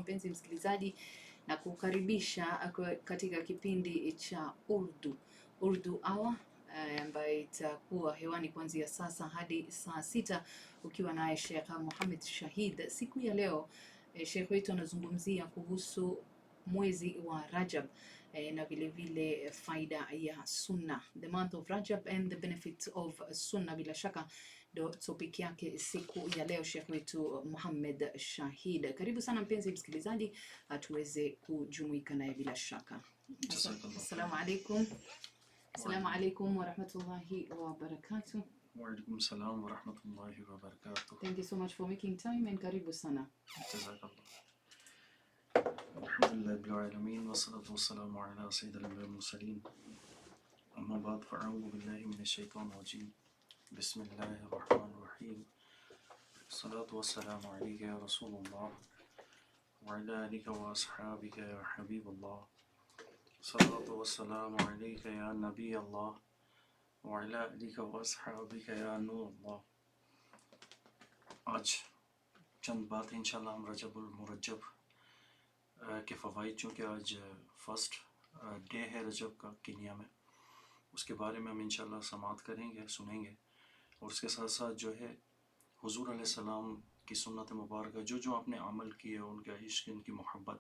mpenzi msikilizaji, na kukaribisha katika kipindi cha Urdu Hour ambayo itakuwa hewani kuanzia sasa hadi saa 6 ukiwa naye Sheikh Mohamed Shahid. Siku ya leo Sheikh wetu anazungumzia kuhusu mwezi wa Rajab na vile vile faida ya sunna, the month of Rajab and the benefits of sunna. Bila shaka ndo topic yake siku ya leo, Sheikh wetu Mohamed Shahid. Karibu sana mpenzi msikilizaji, tuweze kujumuika naye bila shaka. Assalamu alaikum. Assalamu alaikum wa rahmatullahi wa barakatuh. Wa alaikum salam wa rahmatullahi wa barakatuh. Thank you so much for making time and karibu sana. Jazakallah. Alhamdulillah bil alamin wa salatu wa salamu ala sayyidil mursalin. Amma ba'd, fa'a'udhu billahi minash shaitanir rajim. Bismillahir rahmanir rahim. Salatu wa salamu alayka ya Rasulullah wa ala alika wa ashabika ya Habiballah. Salatu wa salamu alayka ya Nabi Allah wa ala alika wa ashabika ya Nur Allah. آج چند باتیں انشاءاللہ ہم رجب المرجب کے فوائد، چونکہ آج first day ہے رجب کا کینیا میں، اس کے بارے میں ہم انشاءاللہ سماعت کریں گے، سنیں گے، اور اس کے ساتھ ساتھ جو ہے حضور علیہ السلام کی سنت مبارکہ جو آپ نے عمل کیے، ان کا عشق، ان کی محبت،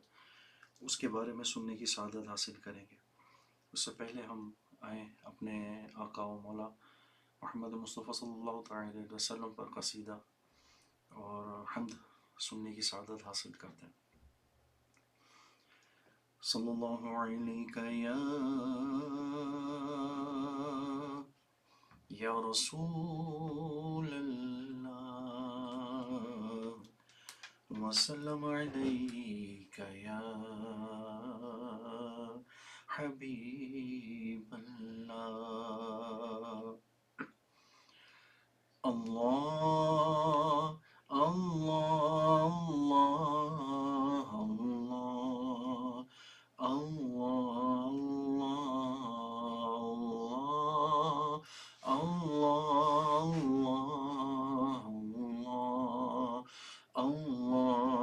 اس کے بارے میں سننے کی سعادت حاصل کریں گے۔ اس سے پہلے ہم آئیں اپنے آقا و مولا محمد مصطفیٰ صلی اللہ تعالی علیہ وسلم پر قصیدہ اور حمد سننے کی سعادت حاصل کرتے ہیں۔ صلی اللہ علیہ یا رسول اللہ وسلم علیک یا حبیب اللہ۔ اللہ اللہ اللہ اللہ اللہ اللہ اللہ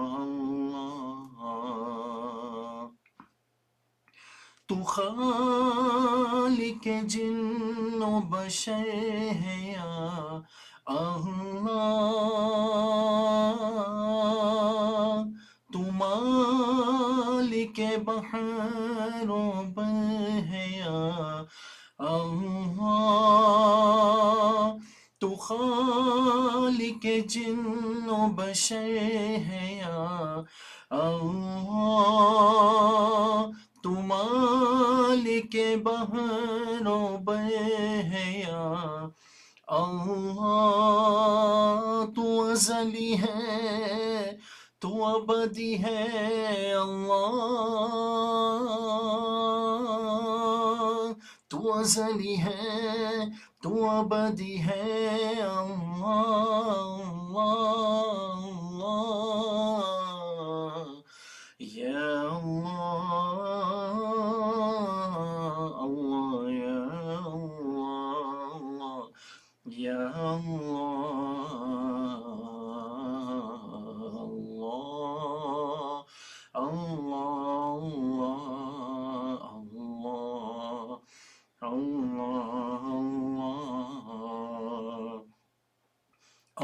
اللہ۔ تو خالق جن و بشر ہے یا اللہ، تو مالک بحر و بر ہے یا اللہ، تو خالق جن و بشر ہے یا اللہ، تو مالک بحر و بر ہے یا اللہ، تو ازلی ہے تو ابدی ہے اللہ، تو ازلی ہے تو ابدی ہے اللہ، یا اللہ یا اللہ اللہ اللہ اللہ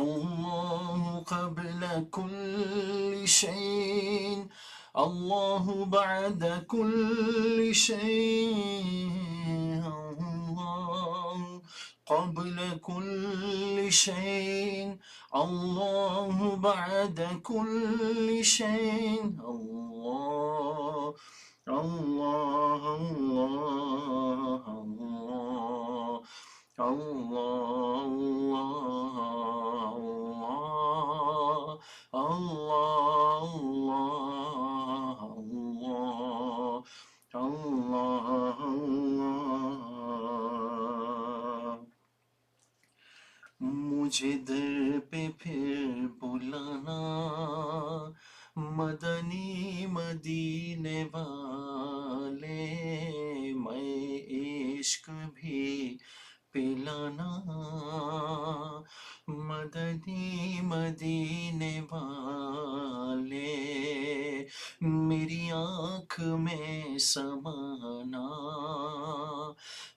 اللہ قبل كل شيء، الله بعد كل شيء، الله قبل كل شيء، الله بعد كل شيء، الله الله الله الله الله الله الله الله۔ مجھے در پہ پھر بلانا مدنی مدینے والے، میں عشق بھی پلانا مدنی مدینے والے، میری آنکھ میں سمانا،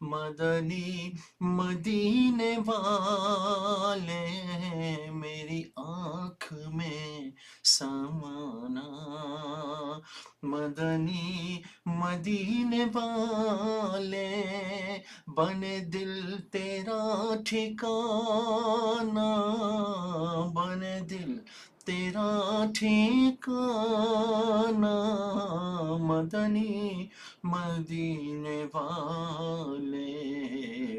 مدنی مدینے والے میری آنکھ میں سمانا، مدنی مدینے والے بنے دل تیرا ٹھکانہ، بنے دل تیرا ٹھکانہ، مدنی مدینے والے،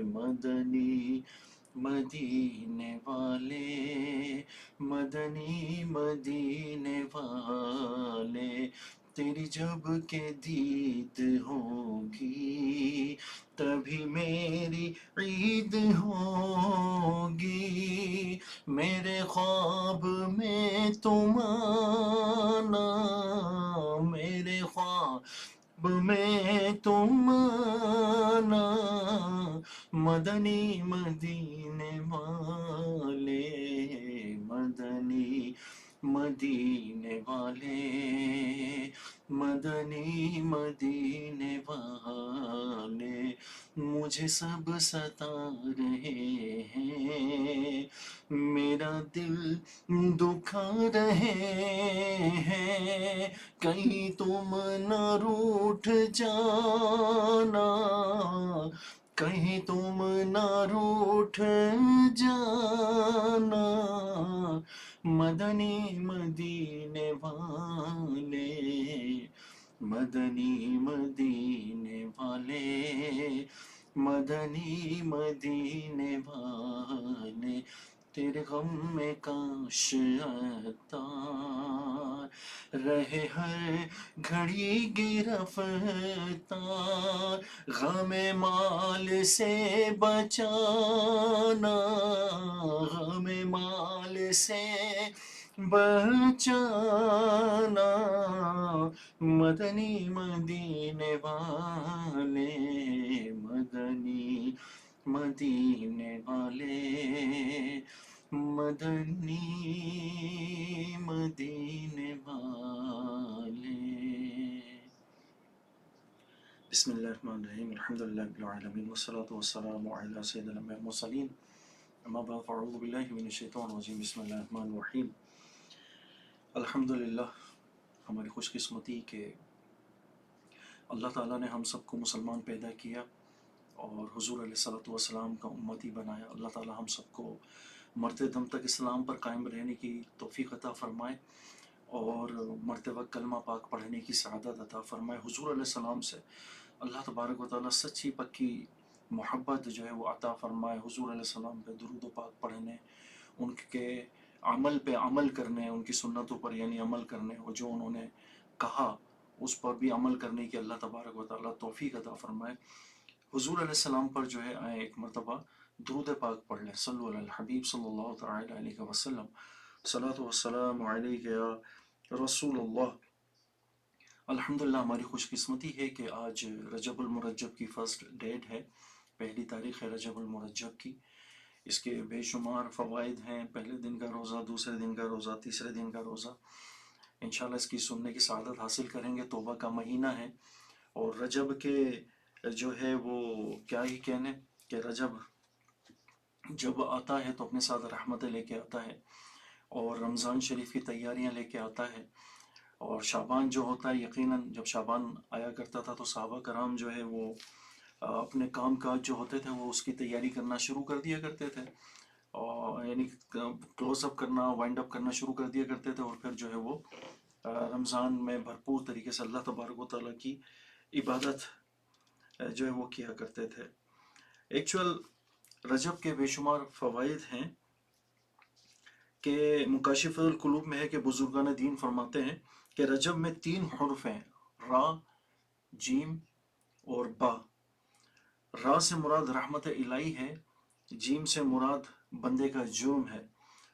مدنی مدینے والے، مدنی مدینے والے، تیری جب کہ دید ہوگی تبھی میری عید ہوگی، میرے خواب میں تم آنا، میرے خواب میں تم آنا، مدنی مدینے والے، مدنی مدینے والے، مدنی مدینے والے، مجھے سب ستا رہے ہیں، میرا دل دکھا رہے ہیں، کہیں تم نہ روٹھ جانا، کہیں تم نہ روٹھ جانا، مدنی مدینے والے، مدنی مدینے والے، مدنی مدینے والے، تیرے غم میں کاش عطار رہے ہر گھڑی گرفتار، غم مال سے بچانا، غم مال سے بچانا، مدنی مدینے والے، مدنی مدینے والے، مدنی مدینے والے۔ بسم اللہ الرحمن الرحیم، الحمدللہ رب العالمین، والصلاة والسلام علی سید الانبیاء والمرسلین، اما بعد فاعوذ باللہ من الشیطان الرجیم، بسم اللہ الرحمن الرحیم۔ الحمدللہ، ہماری خوش قسمتی کہ اللہ تعالیٰ نے ہم سب کو مسلمان پیدا کیا اور حضور علیہ الصلوۃ والسلام کا امتی بنایا۔ اللہ تعالیٰ ہم سب کو مرتے دم تک اسلام پر قائم رہنے کی توفیق عطا فرمائے اور مرتے وقت کلمہ پاک پڑھنے کی سعادت عطا فرمائے۔ حضور علیہ السلام سے اللہ تبارک و تعالیٰ سچی پکی محبت جو ہے وہ عطا فرمائے، حضور علیہ السلام پہ درود و پاک پڑھنے، ان کے عمل پہ عمل کرنے، ان کی سنتوں پر یعنی عمل کرنے، اور جو انہوں نے کہا اس پر بھی عمل کرنے کی اللہ تبارک و تعالیٰ توفیق عطا فرمائے۔ حضور علیہ السلام پر جو ہے آئے ایک مرتبہ درود پاک پڑھ لیں، صلو علی الحبیب صلی اللہ تعالی علیہ وسلم، صلاۃ والسلام علیک یا رسول اللہ۔ الحمدللہ، ہماری خوش قسمتی ہے کہ آج رجب المرجب کی فرسٹ ڈیٹ ہے، پہلی تاریخ ہے رجب المرجب کی۔ اس کے بے شمار فوائد ہیں، پہلے دن کا روزہ، دوسرے دن کا روزہ، تیسرے دن کا روزہ، انشاءاللہ اس کی سننے کی سعادت حاصل کریں گے۔ توبہ کا مہینہ ہے اور رجب کے جو ہے وہ کیا ہی کہنے کہ رجب جب آتا ہے تو اپنے ساتھ رحمتیں لے کے آتا ہے اور رمضان شریف کی تیاریاں لے کے آتا ہے، اور شعبان جو ہوتا ہے، یقیناً جب شعبان آیا کرتا تھا تو صحابہ کرام جو ہے وہ اپنے کام کاج جو ہوتے تھے وہ اس کی تیاری کرنا شروع کر دیا کرتے تھے، اور یعنی کلوز اپ کرنا، وائنڈ اپ کرنا شروع کر دیا کرتے تھے، اور پھر جو ہے وہ رمضان میں بھرپور طریقے سے اللہ تبارک و تعالیٰ کی عبادت جو ہے وہ کیا کرتے تھے۔ ایکچول رجب کے بے شمار فوائد ہیں کہ مکاشف القلوب میں ہے کہ بزرگان دین فرماتے ہیں کہ رجب میں 3 حرف ہیں، را، جیم اور با۔ را سے مراد رحمت الہی ہے، جیم سے مراد بندے کا جرم ہے،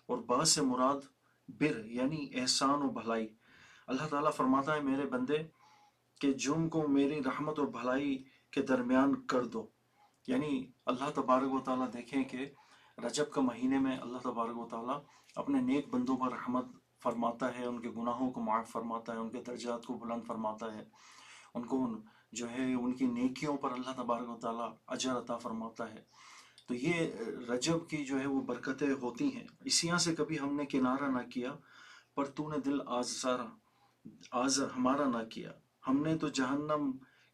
اور با سے مراد بر یعنی احسان و بھلائی۔ اللہ تعالیٰ فرماتا ہے میرے بندے کہ جرم کو میری رحمت اور بھلائی کے درمیان کر دو، یعنی اللہ تبارک و تعالیٰ دیکھیں کہ رجب کا مہینے میں اللہ تبارک و تعالیٰ اپنے نیک بندوں پر رحمت فرماتا ہے، ان کے گناہوں کو معاف فرماتا ہے، ان کے درجات کو بلند فرماتا ہے، ان کو جو ہے ان کی نیکیوں پر اللہ تبارک و تعالیٰ اجر عطا فرماتا ہے۔ تو یہ رجب کی جو ہے وہ برکتیں ہوتی ہیں۔ اسیاں سے کبھی ہم نے کنارہ نہ کیا، پر تو نے دل آزر ہمارا نہ کیا۔ ہم نے تو جہنم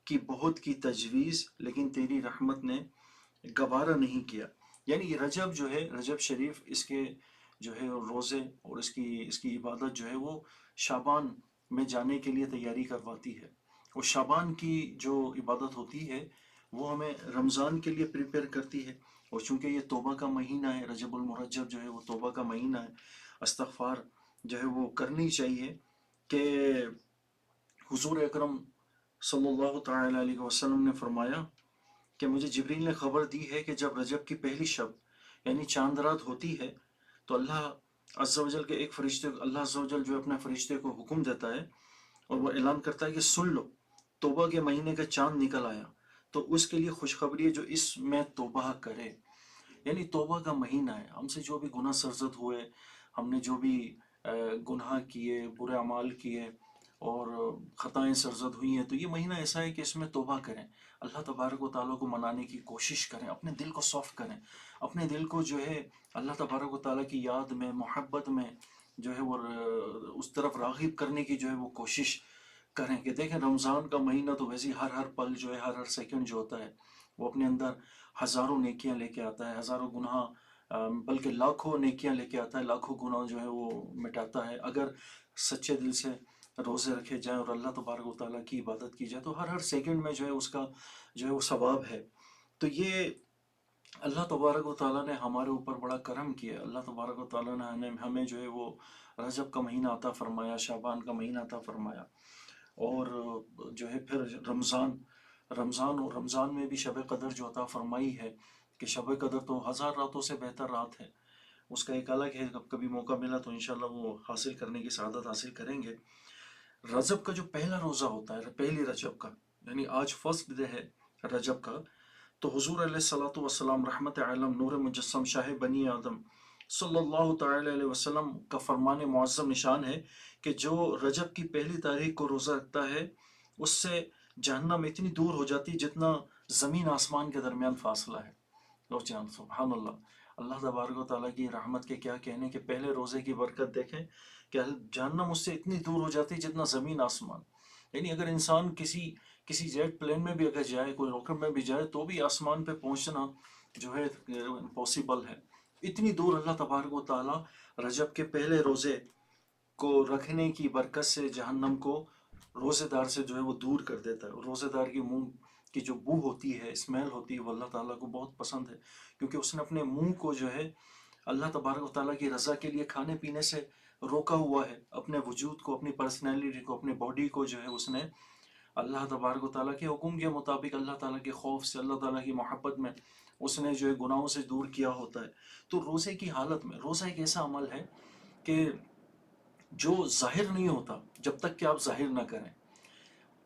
کی بہت کی تجویز، لیکن تیری رحمت نے گوارا نہیں کیا۔ یعنی یہ رجب جو ہے، رجب شریف، اس کے جو ہے روزے اور اس کی عبادت جو ہے وہ شعبان میں جانے کے لیے تیاری کرواتی ہے، اور شعبان کی جو عبادت ہوتی ہے وہ ہمیں رمضان کے لیے پریپیئر کرتی ہے۔ اور چونکہ یہ توبہ کا مہینہ ہے، رجب المرجب جو ہے وہ توبہ کا مہینہ ہے، استغفار جو ہے وہ کرنی چاہیے۔ کہ حضور اکرم صلی اللہ تعالی علیہ وسلم نے فرمایا کہ مجھے جبریل نے خبر دی ہے کہ جب رجب کی پہلی شب یعنی چاند رات ہوتی ہے تو اللہ عز و جل کے ایک فرشتے، اللہ عز و جل جو اپنے فرشتے کو حکم دیتا ہے اور وہ اعلان کرتا ہے کہ سن لو، توبہ کے مہینے کا چاند نکل آیا، تو اس کے لیے خوشخبری ہے جو اس میں توبہ کرے۔ یعنی توبہ کا مہینہ ہے، ہم سے جو بھی گناہ سرزد ہوئے، ہم نے جو بھی گناہ کیے، برے اعمال کیے اور خطائیں سرزد ہوئی ہیں، تو یہ مہینہ ایسا ہے کہ اس میں توبہ کریں، اللہ تبارک و تعالیٰ کو منانے کی کوشش کریں، اپنے دل کو سافٹ کریں، اپنے دل کو جو ہے اللہ تبارک و تعالیٰ کی یاد میں، محبت میں جو ہے وہ اس طرف راغب کرنے کی جو ہے وہ کوشش کریں۔ کہ دیکھیں رمضان کا مہینہ تو ویسے ہر پل جو ہے، ہر سیکنڈ جو ہوتا ہے وہ اپنے اندر ہزاروں نیکیاں لے کے آتا ہے، ہزاروں گناہ بلکہ لاکھوں نیکیاں لے کے آتا ہے، لاکھوں گناہ جو ہے وہ مٹاتا ہے۔ اگر سچے دل سے روزے رکھے جائیں اور اللہ تبارک و تعالیٰ کی عبادت کی جائے تو ہر سیکنڈ میں جو ہے اس کا جو ہے وہ ثواب ہے۔ تو یہ اللہ تبارک و تعالیٰ نے ہمارے اوپر بڑا کرم کیا۔ اللہ تبارک و تعالیٰ نے ہمیں جو ہے وہ رجب کا مہینہ عطا فرمایا، شعبان کا مہینہ عطا فرمایا، اور جو ہے پھر رمضان میں بھی شب قدر جو عطا فرمائی ہے، کہ شب قدر تو 1000 راتوں سے بہتر رات ہے، اس کا ایک الگ ہے، کبھی موقع ملا تو انشاءاللہ وہ حاصل کرنے کی سعادت حاصل کریں گے۔ رجب کا جو پہلا روزہ ہوتا ہے، پہلی رجب کا، یعنی آج فرسٹ ڈے ہے رجب کا، تو حضور علیہ الصلوۃ والسلام رحمت عالم نور مجسم شاہ بنی آدم صلی اللہ تعالی علیہ وسلم کا فرمان معظم نشان ہے کہ جو رجب کی پہلی تاریخ کو روزہ رکھتا ہے اس سے جہنم اتنی دور ہو جاتی جتنا زمین آسمان کے درمیان فاصلہ ہے۔ سبحان اللہ، اللہ تبارک و تعالیٰ کی رحمت کے کیا کہنے، کہ پہلے روزے کی برکت دیکھیں کہ جہنم اس سے اتنی دور ہو جاتی جتنا زمین آسمان۔ یعنی اگر انسان کسی جیٹ پلین میں بھی اگر جائے، کوئی راکٹ میں بھی جائے، تو بھی آسمان پہ پہنچنا جو ہے امپاسبل ہے، اتنی دور اللہ تبارک و تعالیٰ رجب کے پہلے روزے کو رکھنے کی برکت سے جہنم کو روزے دار سے جو ہے وہ دور کر دیتا ہے۔ اور روزے دار کی منہ کی جو بو ہوتی ہے، اسمیل ہوتی ہے، وہ اللہ تعالیٰ کو بہت پسند ہے، کیونکہ اس نے اپنے منہ کو جو ہے اللہ تبارک و تعالیٰ کی رضا کے لیے کھانے پینے سے روکا ہوا ہے، اپنے وجود کو، اپنی پرسنالٹی کو، اپنے باڈی کو جو ہے اس نے اللہ تبارک و تعالیٰ کے حکم کے مطابق، اللہ تعالیٰ کے خوف سے، اللہ تعالیٰ کی محبت میں اس نے جو ہے گناہوں سے دور کیا ہوتا ہے۔ تو روزے کی حالت میں، روزہ ایک ایسا عمل ہے کہ جو ظاہر نہیں ہوتا جب تک کہ آپ ظاہر نہ کریں۔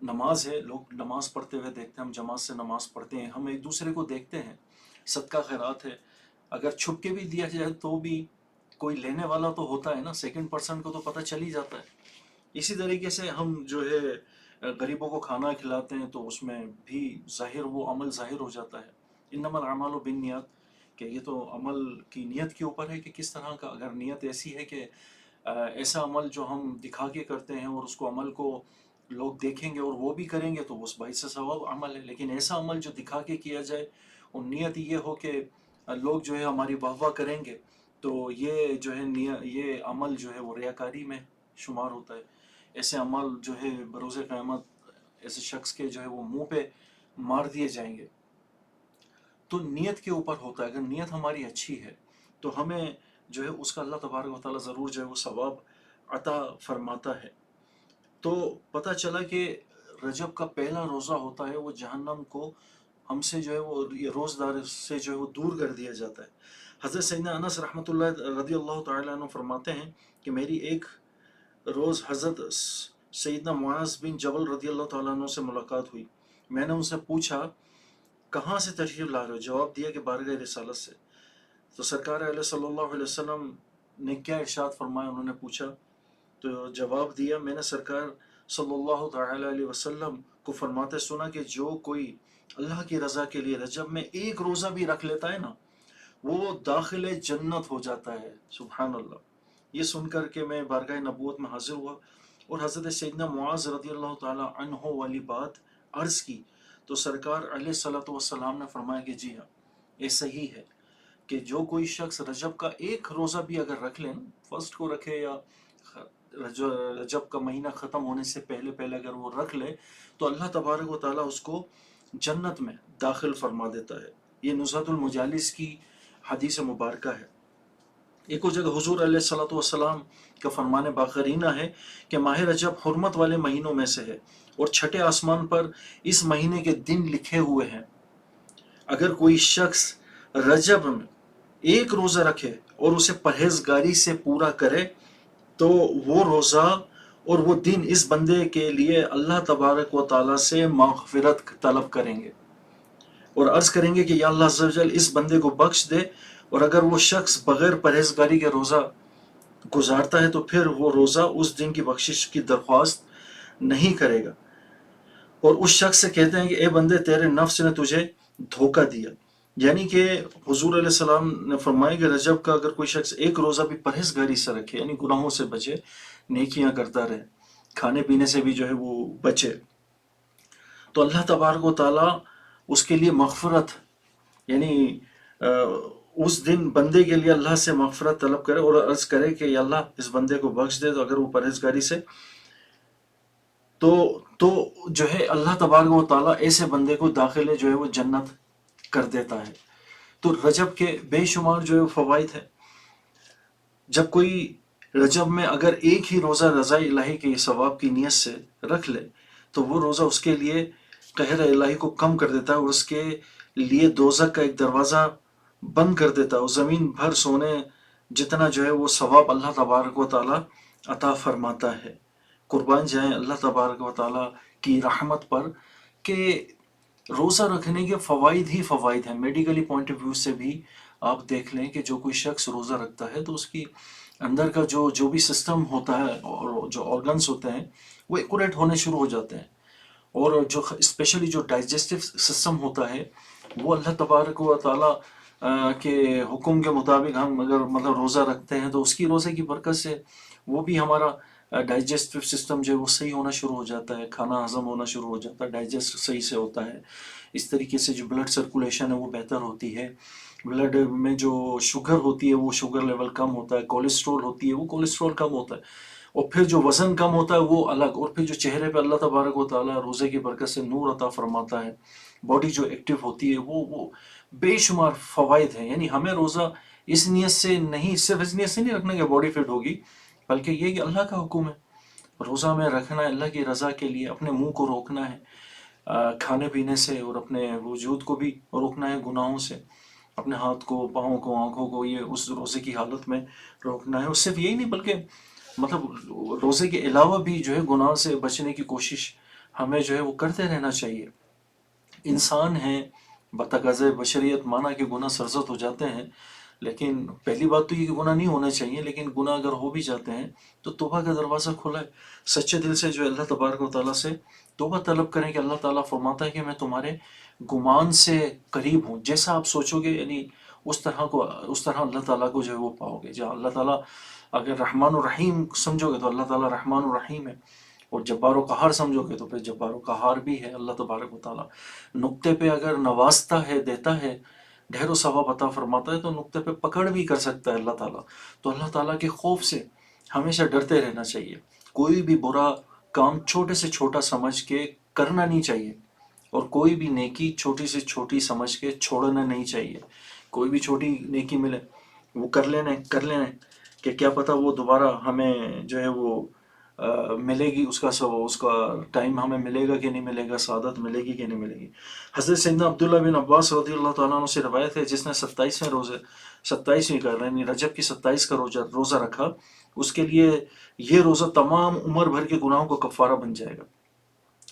نماز ہے، لوگ نماز پڑھتے ہوئے دیکھتے ہیں، ہم جماعت سے نماز پڑھتے ہیں، ہم ایک دوسرے کو دیکھتے ہیں، صدقہ خیرات ہے، اگر چھپ کے بھی دیا جائے تو بھی کوئی لینے والا تو ہوتا ہے نا، سیکنڈ پرسن کو تو پتہ چل ہی جاتا ہے۔ اسی طریقے سے ہم جو ہے غریبوں کو کھانا کھلاتے ہیں تو اس میں بھی ظاہر، وہ عمل ظاہر ہو جاتا ہے۔ انما الاعمال بالنیات، کہ یہ تو عمل کی نیت کے اوپر ہے کہ کس طرح کا، اگر نیت ایسی ہے کہ ایسا عمل جو ہم دکھا کے کرتے ہیں اور اس کو عمل کو لوگ دیکھیں گے اور وہ بھی کریں گے تو اس باعث ثواب عمل ہے، لیکن ایسا عمل جو دکھا کے کیا جائے اور نیت یہ ہو کہ لوگ جو ہے ہماری واہ واہ کریں گے، تو یہ جو ہے یہ عمل جو ہے وہ ریاکاری میں شمار ہوتا ہے۔ ایسے عمل جو ہے بروز قیامت ایسے شخص کے جو ہے وہ منہ پہ مار دیے جائیں گے۔ تو نیت کے اوپر ہوتا ہے، اگر نیت ہماری اچھی ہے تو ہمیں جو ہے اس کا اللہ تبارک و تعالیٰ ضرور جو ہے وہ ثواب عطا فرماتا ہے۔ تو پتہ چلا کہ رجب کا پہلا روزہ ہوتا ہے وہ جہنم کو ہم سے جو ہے وہ یہ روزدار سے جو ہے وہ دور کر دیا جاتا ہے۔ حضرت سیدنا انس رحمۃ اللہ رضی اللہ تعالیٰ عنہ فرماتے ہیں کہ میری ایک روز حضرت سیدنا معاذ بن جبل رضی اللہ تعالیٰ عنہ سے ملاقات ہوئی۔ میں نے ان سے پوچھا کہاں سے تشریف لا رہے ہو؟ جواب دیا کہ بارگاہ رسالت سے۔ تو سرکار علیہ صلی اللہ علیہ وسلم نے کیا ارشاد فرمایا؟ انہوں نے پوچھا تو جواب دیا، میں نے سرکار صلی اللہ تعالی علیہ وسلم کو فرماتے سنا کہ جو کوئی اللہ کی رضا کے لیے رجب میں ایک روزہ بھی رکھ لیتا ہے نا، وہ داخل جنت ہو جاتا ہے۔ سبحان اللہ۔ یہ سن کر کے میں بارگاہ نبوت میں حاضر ہوا اور حضرت سیدنا معاذ رضی اللہ تعالی عنہ والی بات عرض کی، تو سرکار علیہ الصلوۃ والسلام نے فرمایا کہ جی ہاں، یہ صحیح ہے کہ جو کوئی شخص رجب کا ایک روزہ بھی اگر رکھ لیں، فرسٹ کو رکھے یا رجب کا مہینہ ختم ہونے سے پہلے پہلے اگر وہ رکھ لے، تو اللہ تبارک و تعالیٰ اس کو جنت میں داخل فرما دیتا ہے۔ یہ نزہۃ المجالس کی حدیث مبارکہ ہے۔ ایک اور جگہ حضور علیہ الصلوۃ والسلام کا فرمان باقرینہ ہے کہ ماہ رجب حرمت والے مہینوں میں سے ہے اور چھٹے آسمان پر اس مہینے کے دن لکھے ہوئے ہیں۔ اگر کوئی شخص رجب میں ایک روزہ رکھے اور اسے پرہیزگاری سے پورا کرے تو وہ روزہ اور وہ دن اس بندے کے لیے اللہ تبارک و تعالیٰ سے مغفرت طلب کریں گے اور عرض کریں گے کہ یا اللہ عز و جل اس بندے کو بخش دے، اور اگر وہ شخص بغیر پرہیزگاری کے روزہ گزارتا ہے تو پھر وہ روزہ اس دن کی بخشش کی درخواست نہیں کرے گا، اور اس شخص سے کہتے ہیں کہ اے بندے تیرے نفس نے تجھے دھوکہ دیا۔ یعنی کہ حضور علیہ السلام نے فرمایا کہ رجب کا اگر کوئی شخص ایک روزہ بھی پرہیزگاری سے رکھے، یعنی گناہوں سے بچے، نیکیاں کرتا رہے، کھانے پینے سے بھی جو ہے وہ بچے، تو اللہ تبارک و تعالیٰ اس کے لیے مغفرت، یعنی اس دن بندے کے لیے اللہ سے مغفرت طلب کرے اور عرض کرے کہ یا اللہ اس بندے کو بخش دے، تو اگر وہ پرہیزگاری سے تو جو ہے اللہ تبارک و تعالیٰ ایسے بندے کو داخل جو ہے وہ جنت کر دیتا ہے۔ تو رجب کے بے شمار جو ہے فوائد ہے۔ جب کوئی رجب میں اگر ایک ہی روزہ رضا الہی کے ثواب کی نیت سے رکھ لے تو وہ روزہ اس کے لیے قہر الہی کو کم کر دیتا ہے اور اس کے لیے دوزخ کا ایک دروازہ بند کر دیتا ہے، اور زمین بھر سونے جتنا جو ہے وہ ثواب اللہ تبارک و تعالیٰ عطا فرماتا ہے۔ قربان جائیں اللہ تبارک و تعالیٰ کی رحمت پر کہ روزہ رکھنے کے فوائد ہی فوائد ہیں۔ میڈیکلی پوائنٹ آف ویو سے بھی آپ دیکھ لیں کہ جو کوئی شخص روزہ رکھتا ہے تو اس کی اندر کا جو بھی سسٹم ہوتا ہے اور جو آرگنز ہوتے ہیں وہ ایکوریٹ ہونے شروع ہو جاتے ہیں، اور جو اسپیشلی جو ڈائجسٹو سسٹم ہوتا ہے وہ اللہ تبارک و تعالیٰ کے حکم کے مطابق ہم اگر مطلب روزہ رکھتے ہیں تو اس کی روزے کی برکت سے وہ بھی ہمارا ڈائجسٹو سسٹم جو ہے وہ صحیح ہونا شروع ہو جاتا ہے، کھانا ہضم ہونا شروع ہو جاتا ہے، ڈائجسٹ صحیح سے ہوتا ہے۔ اس طریقے سے جو بلڈ سرکولیشن ہے وہ بہتر ہوتی ہے، بلڈ میں جو شوگر ہوتی ہے وہ شوگر لیول کم ہوتا ہے، کولیسٹرول ہوتی ہے وہ کولیسٹرول کم ہوتا ہے، اور پھر جو وزن کم ہوتا ہے وہ الگ، اور پھر جو چہرے پہ اللہ تبارک و تعالیٰ روزے کی برکت سے نور عطا فرماتا ہے، باڈی جو ایکٹیو ہوتی ہے وہ بے شمار فوائد ہیں۔ یعنی ہمیں روزہ اس نیت سے نہیں، صرف اس نیت سے نہیں رکھنا کہ باڈی فٹ ہوگی، بلکہ یہ کہ اللہ کا حکم ہے، روزہ میں رکھنا ہے اللہ کی رضا کے لیے، اپنے منہ کو روکنا ہے کھانے پینے سے، اور اپنے وجود کو بھی روکنا ہے گناہوں سے، اپنے ہاتھ کو، پاؤں کو، آنکھوں کو، یہ اس روزے کی حالت میں روکنا ہے۔ اور صرف یہی نہیں بلکہ مطلب روزے کے علاوہ بھی جو ہے گناہ سے بچنے کی کوشش ہمیں جو ہے وہ کرتے رہنا چاہیے۔ انسان ہیں، بتقاضۂ بشریت مانا کہ گناہ سرزد ہو جاتے ہیں، لیکن پہلی بات تو یہ کہ گناہ نہیں ہونا چاہیے، لیکن گناہ اگر ہو بھی جاتے ہیں تو توبہ کا دروازہ کھلا ہے، سچے دل سے جو ہے اللہ تبارک و تعالیٰ سے توبہ طلب کریں کہ اللہ تعالیٰ فرماتا ہے کہ میں تمہارے گمان سے قریب ہوں، جیسا آپ سوچو گے یعنی اس طرح اللہ تعالیٰ کو جو ہے وہ پاؤ گے۔ جہاں اللہ تعالیٰ اگر رحمان الرحیم سمجھو گے تو اللہ تعالیٰ رحمان الرحیم ہے، اور جبار و قہار سمجھو گے تو پھر جبار و قہار بھی ہے اللہ تبارک و تعالیٰ۔ نقطے پہ اگر نوازتا ہے، دیتا ہے، ڈھیر و ثواب عطا فرماتا ہے، تو نقطے پہ پکڑ بھی کر سکتا ہے اللہ تعالیٰ۔ تو اللہ تعالیٰ کے خوف سے ہمیشہ ڈرتے رہنا چاہیے، کوئی بھی برا کام چھوٹے سے چھوٹا سمجھ کے کرنا نہیں چاہیے، اور کوئی بھی نیکی چھوٹی سے چھوٹی سمجھ کے چھوڑنا نہیں چاہیے۔ کوئی بھی چھوٹی نیکی ملے وہ کر لینا کہ کیا پتہ وہ دوبارہ ہمیں جو ہے وہ ملے گی، اس کا ٹائم ہمیں ملے گا کہ نہیں ملے گا، سعادت ملے گی کہ نہیں ملے گی۔ حضرت سیدنا عبداللہ بن عباس رضی اللہ تعالیٰ عنہ سے روایت ہے، جس نے 27ویں کا یعنی رجب کی 27 کا روزہ رکھا، اس کے لیے یہ روزہ تمام عمر بھر کے گناہوں کو کفارہ بن جائے گا،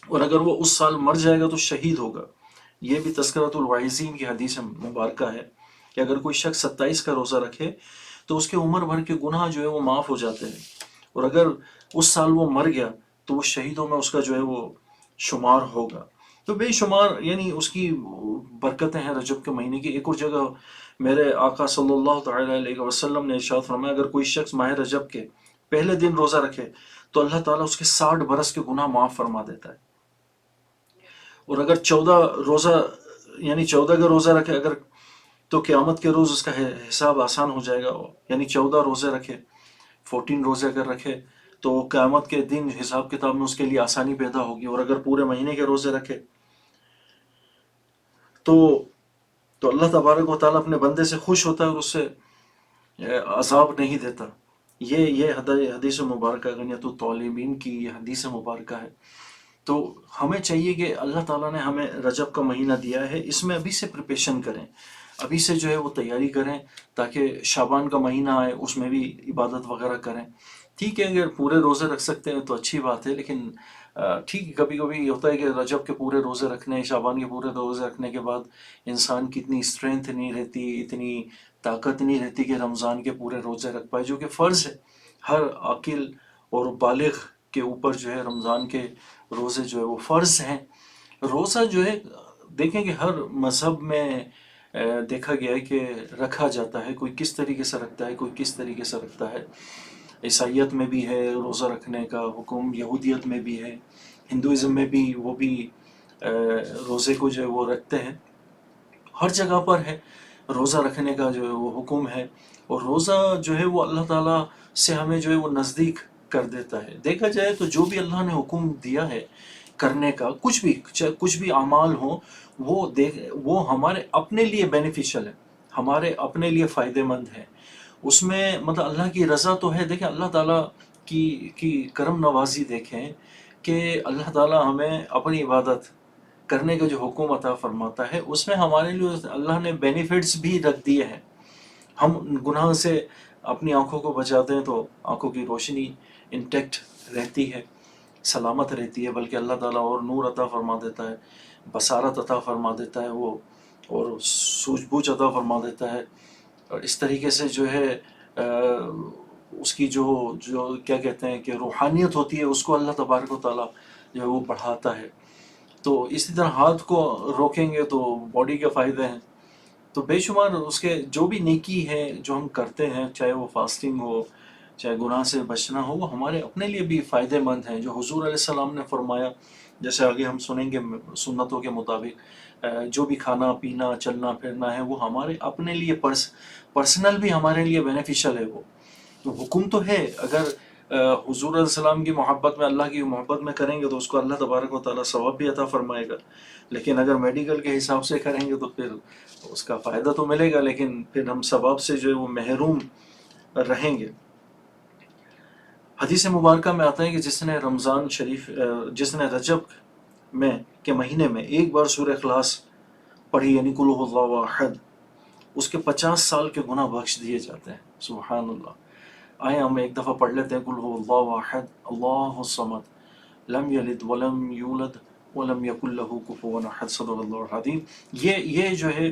اور اگر وہ اس سال مر جائے گا تو شہید ہوگا۔ یہ بھی تذکرۃ الواعظین کی حدیث مبارکہ ہے کہ اگر کوئی شخص 27 کا روزہ رکھے تو اس کے عمر بھر کے گناہ جو ہے وہ معاف ہو جاتے ہیں، اور اگر اس سال وہ مر گیا تو وہ شہیدوں میں اس کا جو ہے وہ شمار ہوگا. تو بے شمار یعنی اس کی برکتیں ہیں رجب کے مہینے کی. ایک اور جگہ میرے آقا صلی اللہ تعالیٰ علیہ وسلم نے ارشاد فرمایا اگر کوئی شخص ماہ رجب کے پہلے دن روزہ رکھے تو اللہ تعالیٰ اس کے 60 برس کے گناہ معاف فرما دیتا ہے. اور اگر 14 روزہ یعنی 14 کا روزہ رکھے اگر تو قیامت کے روز اس کا حساب آسان ہو جائے گا. یعنی 14 روزے رکھے 14 روزے اگر رکھے تو قیامت کے دن حساب کتاب میں اس کے لیے آسانی پیدا ہوگی. اور اگر پورے مہینے کے روزے رکھے تو اللہ تبارک و تعالیٰ اپنے بندے سے خوش ہوتا ہے اور اس سے عذاب نہیں دیتا. یہ حدیث مبارکہ غنیۃ الطالبین کی یہ حدیث مبارکہ ہے. تو ہمیں چاہیے کہ اللہ تعالیٰ نے ہمیں رجب کا مہینہ دیا ہے، اس میں ابھی سے پریپریشن کریں، ابھی سے جو ہے وہ تیاری کریں تاکہ شعبان کا مہینہ آئے اس میں بھی عبادت وغیرہ کریں. ٹھیک ہے اگر پورے روزے رکھ سکتے ہیں تو اچھی بات ہے، لیکن ٹھیک کبھی کبھی ہوتا ہے کہ رجب کے پورے روزے رکھنے شعبان کے پورے روزے رکھنے کے بعد انسان کی اتنی اسٹرینتھ نہیں رہتی، اتنی طاقت نہیں رہتی کہ رمضان کے پورے روزے رکھ پائے، جو کہ فرض ہے. ہر عاقل اور بالغ کے اوپر جو ہے رمضان کے روزے جو ہے وہ فرض ہیں. روزہ جو ہے دیکھیں کہ ہر مذہب میں دیکھا گیا ہے کہ رکھا جاتا ہے، کوئی کس طریقے سے رکھتا ہے کوئی کس طریقے سے رکھتا ہے. عیسائیت میں بھی ہے روزہ رکھنے کا حکم، یہودیت میں بھی ہے، ہندوازم میں بھی وہ بھی روزے کو جو ہے وہ رکھتے ہیں. ہر جگہ پر ہے روزہ رکھنے کا جو ہے وہ حکم ہے. اور روزہ جو ہے وہ اللہ تعالیٰ سے ہمیں جو ہے وہ نزدیک کر دیتا ہے. دیکھا جائے تو جو بھی اللہ نے حکم دیا ہے کرنے کا کچھ بھی اعمال ہوں وہ ہمارے اپنے لیے بینیفیشل ہے، ہمارے اپنے لیے فائدہ مند ہے. اس میں مطلب اللہ کی رضا تو ہے. دیکھیں اللہ تعالیٰ کی کرم نوازی دیکھیں کہ اللہ تعالیٰ ہمیں اپنی عبادت کرنے کا جو حکم عطا فرماتا ہے اس میں ہمارے لیے اللہ نے بینیفٹس بھی رکھ دیے ہیں. ہم گناہ سے اپنی آنکھوں کو بچاتے ہیں تو آنکھوں کی روشنی انٹیکٹ رہتی ہے، سلامت رہتی ہے، بلکہ اللہ تعالیٰ اور نور عطا فرما دیتا ہے، بصارت عطا فرما دیتا ہے وہ، اور سوجھ بوجھ عطا فرما دیتا ہے. اور اس طریقے سے جو ہے اس کی جو کیا کہتے ہیں کہ روحانیت ہوتی ہے اس کو اللہ تبارک و تعالیٰ جو ہے وہ بڑھاتا ہے. تو اسی طرح ہاتھ کو روکیں گے تو باڈی کے فائدے ہیں. تو بے شمار اس کے جو بھی نیکی ہے جو ہم کرتے ہیں، چاہے وہ فاسٹنگ ہو چاہے گناہ سے بچنا ہو، وہ ہمارے اپنے لیے بھی فائدہ مند ہیں. جو حضور علیہ السلام نے فرمایا جیسے آگے ہم سنیں گے سنتوں کے مطابق جو بھی کھانا پینا چلنا پھرنا ہے وہ ہمارے اپنے لیے پرسنل بھی ہمارے لیے بینیفیشل ہے. وہ تو حکم تو ہے، اگر حضور علیہ السلام کی محبت میں اللہ کی محبت میں کریں گے تو اس کو اللہ تبارک و تعالیٰ ثواب بھی عطا فرمائے گا. لیکن اگر میڈیکل کے حساب سے کریں گے تو پھر اس کا فائدہ تو ملے گا لیکن پھر ہم ثواب سے جو ہے وہ محروم رہیں گے. حدیث مبارکہ میں آتا ہے کہ جس نے رجب کے مہینے میں ایک بار سورہ اخلاص پڑھی یعنی قل هو اللہ احد، اس کے 50 سال کے گناہ بخش دیے جاتے ہیں. سبحان اللہ. آئیں ہم ایک دفعہ پڑھ لیتے ہیں قل هو اللہ احد اللہ الصمد لم یلد ولم یولد ولم یکن له کفوا احد. صدق اللہ العظیم. یہ جو ہے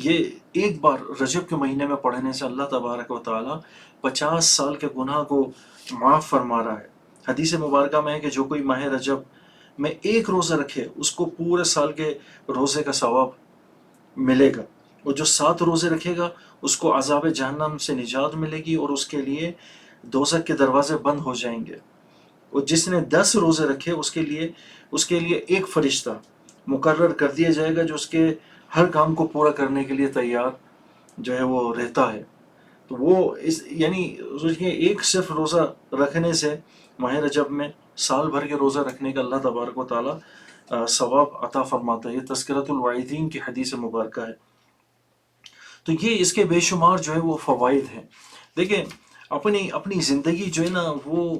یہ ایک بار رجب کے مہینے میں پڑھنے سے اللہ تبارک و تعالیٰ 50 سال کے گناہ کو معاف فرما رہا ہے. حدیث مبارکہ میں ہے کہ جو کوئی ماہ رجب میں ایک روزہ رکھے اس کو پورے سال کے روزے کا ثواب ملے گا، اور جو 7 روزے رکھے گا اس کو عذاب جہنم سے نجات ملے گی اور اس کے لیے دوزخ کے دروازے بند ہو جائیں گے. اور جس نے 10 روزے رکھے اس کے لیے ایک فرشتہ مقرر کر دیا جائے گا جو اس کے ہر کام کو پورا کرنے کے لیے تیار جو ہے وہ رہتا ہے. تو وہ یعنی ایک صرف روزہ رکھنے سے ماہ رجب میں سال بھر کے روزہ رکھنے کا اللہ تبارک و تعالیٰ ثواب عطا فرماتا ہے. یہ تذکرۃ الوعیدین کی حدیث مبارکہ ہے. تو یہ اس کے بے شمار جو ہے وہ فوائد ہیں. دیکھیں اپنی زندگی جو ہے نا وہ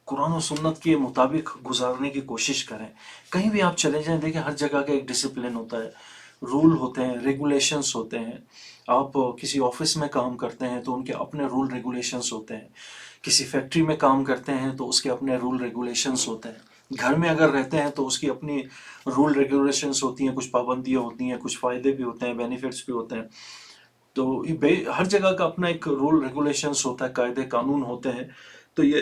قرآن و سنت کے مطابق گزارنے کی کوشش کریں. کہیں بھی آپ چلے جائیں دیکھیں ہر جگہ کا ایک ڈسپلن ہوتا ہے، رول ہوتے ہیں، ریگولیشنز ہوتے ہیں. آپ کسی آفس میں کام کرتے ہیں تو ان کے اپنے رول ریگولیشنز ہوتے ہیں، کسی فیکٹری میں کام کرتے ہیں تو اس کے اپنے رول ریگولیشنز ہوتے ہیں، گھر میں اگر رہتے ہیں تو اس کی اپنی رول ریگولیشنز ہوتی ہیں، کچھ پابندیاں ہوتی ہیں، کچھ فائدے بھی ہوتے ہیں، بینیفٹس بھی ہوتے ہیں. تو ہر جگہ کا اپنا ایک رول ریگولیشنز ہوتا ہے، قاعدے قانون ہوتے ہیں. تو یہ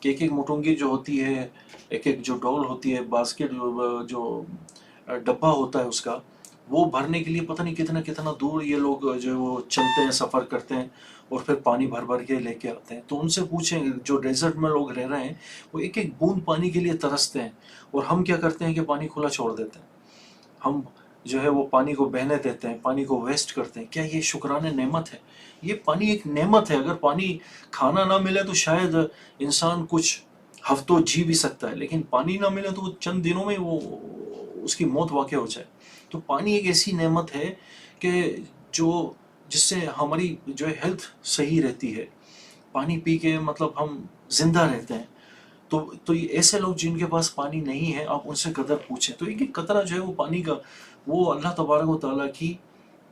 کہ ایک ایک مٹونگی جو ہوتی ہے، ایک ایک جو ڈول ہوتی ہے، باسکٹ جو ڈبہ ہوتا ہے اس کا، وہ بھرنے کے لیے پتہ نہیں کتنا کتنا دور یہ لوگ جو ہے وہ چلتے ہیں، سفر کرتے ہیں، اور پھر پانی بھر بھر کے لے کے آتے ہیں. تو ان سے پوچھیں جو ڈیزرٹ میں لوگ رہ رہے ہیں، وہ ایک ایک بوند پانی کے لیے ترستے ہیں، اور ہم کیا کرتے ہیں کہ پانی کھلا چھوڑ دیتے ہیں. ہم جو ہے وہ پانی کو بہنے دیتے ہیں، پانی کو ویسٹ کرتے ہیں. کیا یہ شکران نعمت ہے؟ یہ پانی ایک نعمت ہے. اگر پانی کھانا نہ ملے تو شاید انسان کچھ ہفتوں جی بھی سکتا ہے، لیکن پانی نہ ملے تو چند دنوں میں وہ اس کی موت واقع ہو جائے. تو پانی ایک ایسی نعمت ہے کہ جس سے ہماری جو ہے ہیلتھ صحیح رہتی ہے. پانی پی کے مطلب ہم زندہ رہتے ہیں. تو یہ ایسے لوگ جن کے پاس پانی نہیں ہے، آپ ان سے قدر پوچھیں. تو ایک ایک قطرہ جو ہے وہ پانی کا، وہ اللہ تبارک و تعالیٰ کی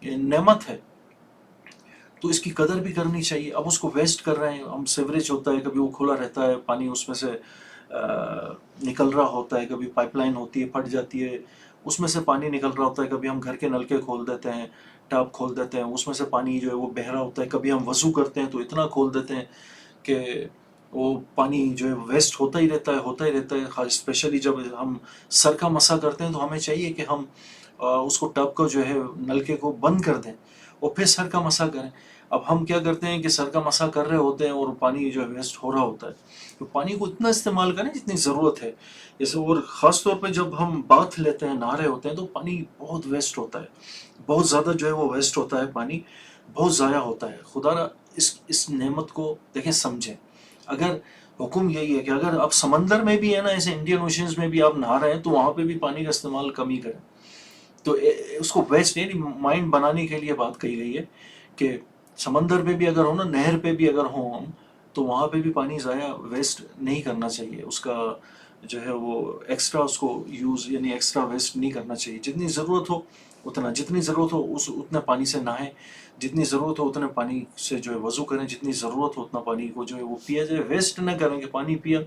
نعمت ہے. تو اس کی قدر بھی کرنی چاہیے. اب اس کو ویسٹ کر رہے ہیں ہم. سیوریج ہوتا ہے، کبھی وہ کھلا رہتا ہے، پانی اس میں سے نکل رہا ہوتا ہے، کبھی پائپ لائن ہوتی ہے پھٹ جاتی ہے، اس میں سے پانی نکل رہا ہوتا ہے. کبھی ہم گھر کے نلکے کھول دیتے ہیں، ٹاپ کھول دیتے ہیں، اس میں سے پانی جو ہے وہ بہہ رہا ہوتا ہے. کبھی ہم وضو کرتے ہیں تو اتنا کھول دیتے ہیں کہ وہ پانی جو ہے ویسٹ ہوتا ہی رہتا ہے، ہوتا ہی رہتا ہے. اسپیشلی جب ہم سر کا مسا کرتے ہیں تو ہمیں چاہیے کہ ہم اس کو ٹب کو جو ہے نلکے کو بند کر دیں اور پھر سر کا مسا کریں. اب ہم کیا کرتے ہیں کہ سر کا مسا کر رہے ہوتے ہیں اور پانی جو ہے ویسٹ ہو رہا ہوتا ہے. تو پانی کو اتنا استعمال کریں جتنی ضرورت ہے. جیسے اور خاص طور پہ جب ہم باتھ لیتے ہیں، نہا رہے ہوتے ہیں، تو پانی بہت ویسٹ ہوتا ہے. بہت زیادہ جو ہے وہ ویسٹ ہوتا ہے، پانی بہت ضائع ہوتا ہے. خدا را اس نعمت کو دیکھیں، سمجھیں. اگر حکم یہی ہے کہ اگر آپ سمندر میں بھی ہے نا، ایسے انڈین اوشنز میں بھی آپ نہا رہے ہیں، تو وہاں پہ بھی پانی کا استعمال کم ہی کریں. تو اس کو ویسٹ یعنی مائنڈ بنانے کے لیے بات کہی گئی ہے کہ سمندر پہ بھی اگر ہو نا، نہر پہ بھی اگر ہوں ہم، تو وہاں پہ بھی پانی ضائع ویسٹ نہیں کرنا چاہیے. اس کا جو ہے وہ ایکسٹرا اس کو یوز یعنی ایکسٹرا ویسٹ نہیں کرنا چاہیے. جتنی ضرورت ہو اتنا، جتنی ضرورت ہو اتنا پانی سے نہائیں، جتنی ضرورت ہو اتنے پانی سے جو ہے وضو کریں، جتنی ضرورت ہو اتنا پانی کو جو ہے وہ پیا جائے. ویسٹ نہ کریں کہ پانی پیا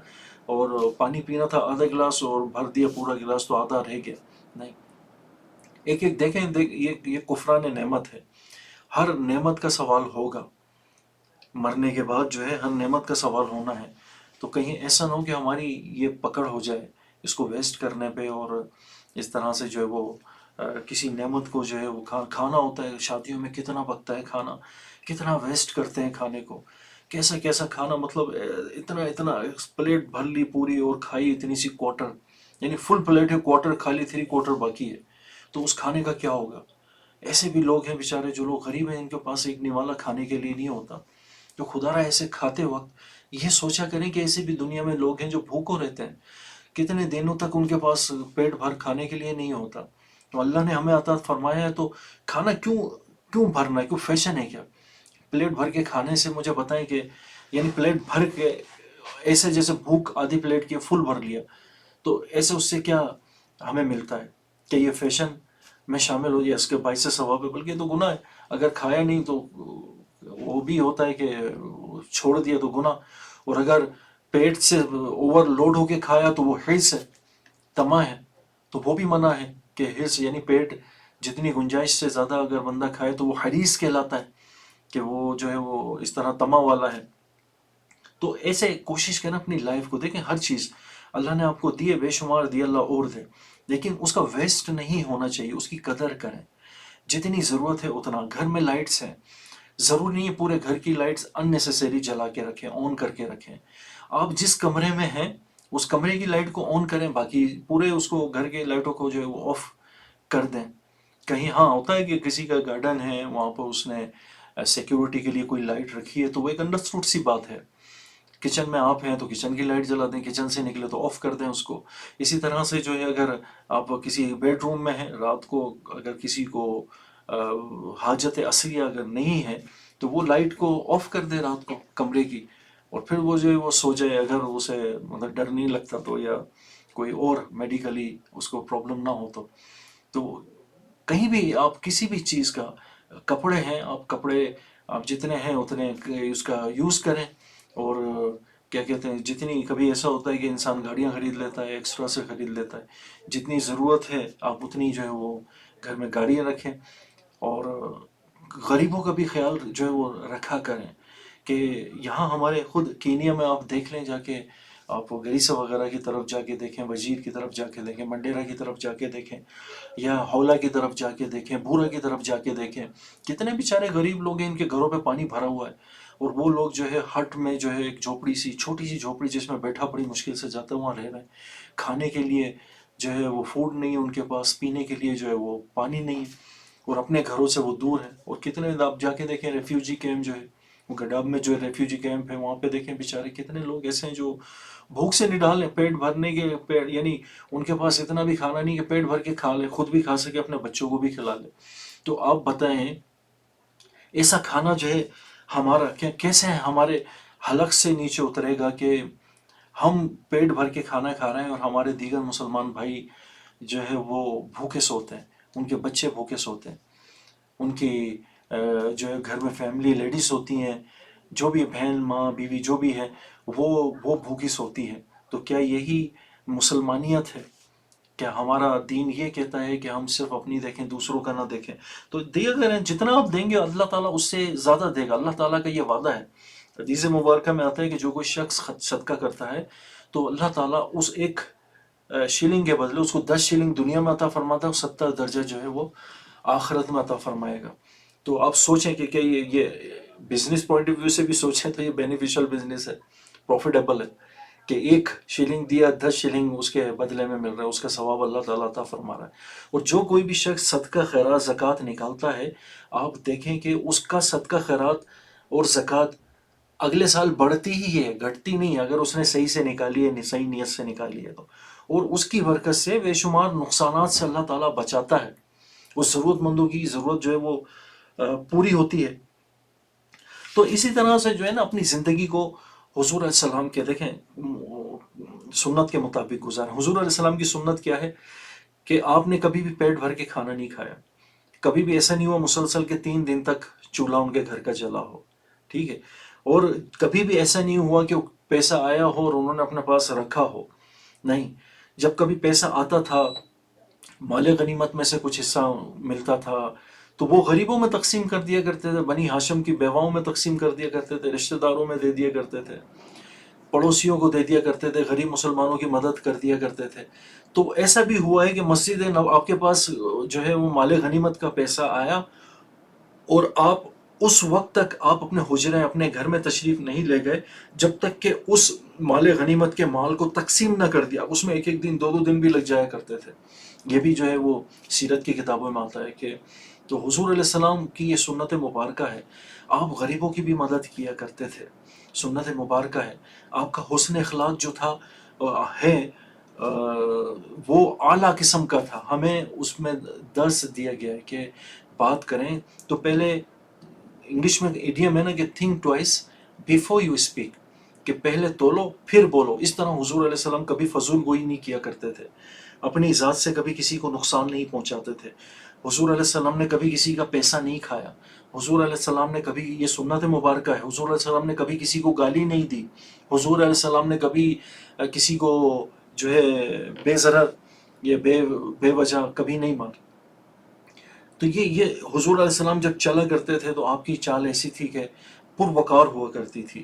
اور پانی پینا تھا آدھا گلاس اور بھر دیا پورا گلاس تو آدھا رہ گیا. نہیں، ایک ایک دیکھیں. یہ کفران نعمت ہے. ہر نعمت کا سوال ہوگا. مرنے کے بعد جو ہے ہر نعمت کا سوال ہونا ہے. تو کہیں ایسا نہ ہو کہ ہماری یہ پکڑ ہو جائے اس کو ویسٹ کرنے پہ، اور اس طرح سے جو ہے وہ کسی نعمت کو جو ہے وہ کھانا ہوتا ہے. شادیوں میں کتنا پکتا ہے کھانا، کتنا ویسٹ کرتے ہیں کھانے کو. کیسا کیسا کھانا، مطلب اتنا پلیٹ بھر لی پوری اور کھائی اتنی سی کوارٹر، یعنی فل پلیٹ ہے، کوارٹر کھا لی، 3 کوارٹر باقی ہے. تو اس کھانے کا کیا ہوگا؟ ایسے بھی لوگ ہیں بیچارے جو لوگ غریب ہیں، ان کے پاس ایک نوالا کھانے کے لیے نہیں ہوتا. تو خدا را ایسے کھاتے وقت یہ سوچا کریں کہ ایسے بھی دنیا میں لوگ ہیں جو بھوکوں رہتے ہیں، کتنے دنوں تک ان کے پاس پیٹ بھر کھانے کے لیے نہیں ہوتا. تو اللہ نے ہمیں عطا فرمایا ہے، تو کھانا کیوں بھرنا ہے؟ کیوں فیشن ہے کیا پلیٹ بھر کے کھانے سے؟ مجھے بتائیں کہ یعنی پلیٹ بھر کے ایسے جیسے بھوک آدھی پلیٹ کی فل بھر لیا، تو ایسے اس سے کیا ہمیں ملتا ہے کہ یہ فیشن میں شامل ہو جائے؟ اس کے باعث سے ثواب ہے، بلکہ یہ تو گناہ ہے. اگر کھایا نہیں تو وہ بھی ہوتا ہے کہ چھوڑ دیا تو گناہ. اور اگر پیٹ سے اوور لوڈ ہو کے کھایا تو وہ حرص ہے، تما ہے. تو وہ بھی منع ہے کہ حرص یعنی پیٹ جتنی گنجائش سے زیادہ اگر بندہ کھائے تو وہ حریص کہلاتا ہے، کہ وہ جو ہے وہ اس طرح تما والا ہے. تو ایسے کوشش کریں اپنی لائف کو. دیکھیں، ہر چیز اللہ نے آپ کو دیے، بے شمار دیے اللہ اور دے، لیکن اس کا ویسٹ نہیں ہونا چاہیے. اس کی قدر کریں، جتنی ضرورت ہے اتنا. گھر میں لائٹس ہیں، ضروری نہیں ہے پورے گھر کی لائٹس اننیسیسری جلا کے رکھیں، آن کر کے رکھیں. آپ جس کمرے میں ہیں اس کمرے کی لائٹ کو آن کریں، باقی پورے اس کو گھر کے لائٹوں کو جو ہے وہ آف کر دیں. کہیں ہاں ہوتا ہے کہ کسی کا گارڈن ہے، وہاں پر اس نے سیکیورٹی کے لیے کوئی لائٹ رکھی ہے، تو وہ ایک انڈرسٹوڈ سی بات ہے. کچن میں آپ ہیں تو کچن کی لائٹ جلا دیں، کچن سے نکلے تو آف کر دیں اس کو. اسی طرح سے جو ہے اگر آپ کسی بیڈ روم میں ہیں، رات کو اگر کسی کو حاجت اصلیہ اگر نہیں ہے تو وہ لائٹ کو آف کر دے رات کو کمرے کی، اور پھر وہ جو ہے وہ سو جائے. اگر اسے مطلب ڈر نہیں لگتا تو، یا کوئی اور میڈیکلی اس کو پرابلم نہ ہو تو کہیں بھی آپ کسی بھی چیز کا، کپڑے ہیں، کپڑے آپ جتنے ہیں اتنے اس کا یوز کریں. اور کیا کہتے ہیں، جتنی کبھی ایسا ہوتا ہے کہ انسان گاڑیاں خرید لیتا ہے، ایکسٹرا سے خرید لیتا ہے. جتنی ضرورت ہے آپ اتنی جو ہے وہ گھر میں گاڑیاں رکھیں. اور غریبوں کا بھی خیال جو ہے وہ رکھا کریں. کہ یہاں ہمارے خود کینیا میں آپ دیکھ لیں جا کے، آپ گریسا وغیرہ کی طرف جا کے دیکھیں، وزیر کی طرف جا کے دیکھیں، منڈیرا کی طرف جا کے دیکھیں، یا ہولہ کی طرف جا کے دیکھیں، بورا کی طرف جا کے دیکھیں، کتنے بیچارے غریب لوگ ہیں، ان کے گھروں پہ پانی بھرا ہوا ہے، اور وہ لوگ جو ہے ہٹ میں جو ہے ایک جھوپڑی سی، چھوٹی سی جھوپڑی جس میں بیٹھا بڑی مشکل سے جاتا ہے، وہاں رہ رہے ہیں، کھانے کے لیے جو ہے وہ فوڈ نہیں ہے ان کے پاس، پینے کے لیے جو ہے وہ پانی نہیں ہے، اور اپنے گھروں سے وہ دور ہیں. اور کتنے آپ جا کے دیکھیں ریفیوجی کیمپ جو ہے، وہ گڈاب میں جو ریفیوجی کیمپ ہے، وہاں پہ دیکھیں بیچارے کتنے لوگ ایسے ہیں جو بھوک سے نڈال ہیں، پیٹ بھرنے کے یعنی ان کے پاس اتنا بھی کھانا نہیں کہ پیٹ بھر کے کھا لے، خود بھی کھا سکے، اپنے بچوں کو بھی کھلا لے. تو آپ بتائیں ایسا کھانا جو ہے ہمارا کیسے ہمارے حلق سے نیچے اترے گا کہ ہم پیٹ بھر کے کھانا کھا رہے ہیں اور ہمارے دیگر مسلمان بھائی جو ہے وہ بھوکے سوتے ہیں، ان کے بچے بھوکے سوتے ہیں، ان کی جو ہے گھر میں فیملی لیڈیز ہوتی ہیں، جو بھی بہن ماں بیوی جو بھی ہے وہ بھوکی سوتی ہے. تو کیا یہی مسلمانیت ہے؟ کیا ہمارا دین یہ کہتا ہے کہ ہم صرف اپنی دیکھیں، دوسروں کا نہ دیکھیں؟ تو دیا کریں، جتنا آپ دیں گے اللہ تعالیٰ اس سے زیادہ دے گا. اللہ تعالیٰ کا یہ وعدہ ہے. حدیث مبارکہ میں آتا ہے کہ جو کوئی شخص صدقہ کرتا ہے تو اللہ تعالیٰ اس ایک شلنگ کے بدلے اس کو 10 شلنگ دنیا میں عطا فرماتا ہے، اور 70 درجہ جو ہے وہ آخرت میں عطا فرمائے گا. تو آپ سوچیں کہ کیا یہ بزنس پوائنٹ آف ویو سے بھی سوچیں تو یہ بینیفیشل بزنس ہے، پروفیٹیبل ہے کہ ایک شلنگ دیا 10 شلنگ اس کے بدلے میں مل رہا ہے، اس کا ثواب اللہ تعالیٰ عطا فرما رہا ہے. اور جو کوئی بھی شخص صدقہ خیرات زکوٰۃ نکالتا ہے، آپ دیکھیں کہ اس کا صدقہ خیرات اور زکوٰۃ اگلے سال بڑھتی ہی ہے، گھٹتی نہیں ہے، اگر اس نے صحیح سے نکالی ہے، صحیح نیت سے نکالی ہے تو. اور اس کی برکت سے بے شمار نقصانات سے اللہ تعالیٰ بچاتا ہے، اس ضرورت مندوں کی ضرورت جو ہے وہ پوری ہوتی ہے. تو اسی طرح سے جو ہے نا اپنی زندگی کو حضور علیہ السلام کے دیکھیں سنت کے مطابق گزاریں. حضور علیہ السلام کی سنت کیا ہے کہ آپ نے کبھی بھی پیٹ بھر کے کھانا نہیں کھایا، کبھی بھی ایسا نہیں ہوا مسلسل کے 3 دن تک چولہا ان کے گھر کا جلا ہو، ٹھیک ہے، اور کبھی بھی ایسا نہیں ہوا کہ پیسہ آیا ہو اور انہوں نے اپنے پاس رکھا ہو. نہیں، جب کبھی پیسہ آتا تھا، مال غنیمت میں سے کچھ حصہ ملتا تھا تو وہ غریبوں میں تقسیم کر دیا کرتے تھے، بنی ہاشم کی بیواؤں میں تقسیم کر دیا کرتے تھے، رشتہ داروں میں دے دیا کرتے تھے، پڑوسیوں کو دے دیا کرتے تھے، غریب مسلمانوں کی مدد کر دیا کرتے تھے. تو ایسا بھی ہوا ہے کہ مسجد آپ کے پاس جو ہے وہ مال غنیمت کا پیسہ آیا اور آپ اس وقت تک آپ اپنے حجرے اپنے گھر میں تشریف نہیں لے گئے جب تک کہ اس مال غنیمت کے مال کو تقسیم نہ کر دیا. اس میں ایک ایک دن 2 دن بھی لگ جایا کرتے تھے. یہ بھی جو ہے وہ سیرت کی کتابوں میں آتا ہے کہ تو حضور علیہ السلام کی یہ سنت مبارکہ ہے. آپ غریبوں کی بھی مدد کیا کرتے تھے، سنت مبارکہ ہے. آپ کا حسن اخلاق جو تھا ہے وہ اعلیٰ قسم کا تھا. ہمیں اس میں درس دیا گیا ہے کہ بات کریں تو پہلے، انگلش میں ایڈیم ہے نا کہ think twice before you speak, کہ پہلے تولو پھر بولو. اس طرح حضور علیہ السلام کبھی فضول گوئی نہیں کیا کرتے تھے، اپنی ذات سے کبھی کسی کو نقصان نہیں پہنچاتے تھے. حضور علیہ السلام نے کبھی کسی کا پیسہ نہیں کھایا. حضور علیہ السلام نے کبھی، یہ سنت مبارکہ ہے، حضور علیہ السلام نے کبھی کسی کو گالی نہیں دی. حضور علیہ السلام نے کبھی کسی کو جو ہے بے ضرر یا بے وجہ کبھی نہیں مارا. تو یہ حضور علیہ السلام جب چلا کرتے تھے تو آپ کی چال ایسی تھی کہ پروقار ہوا کرتی تھی.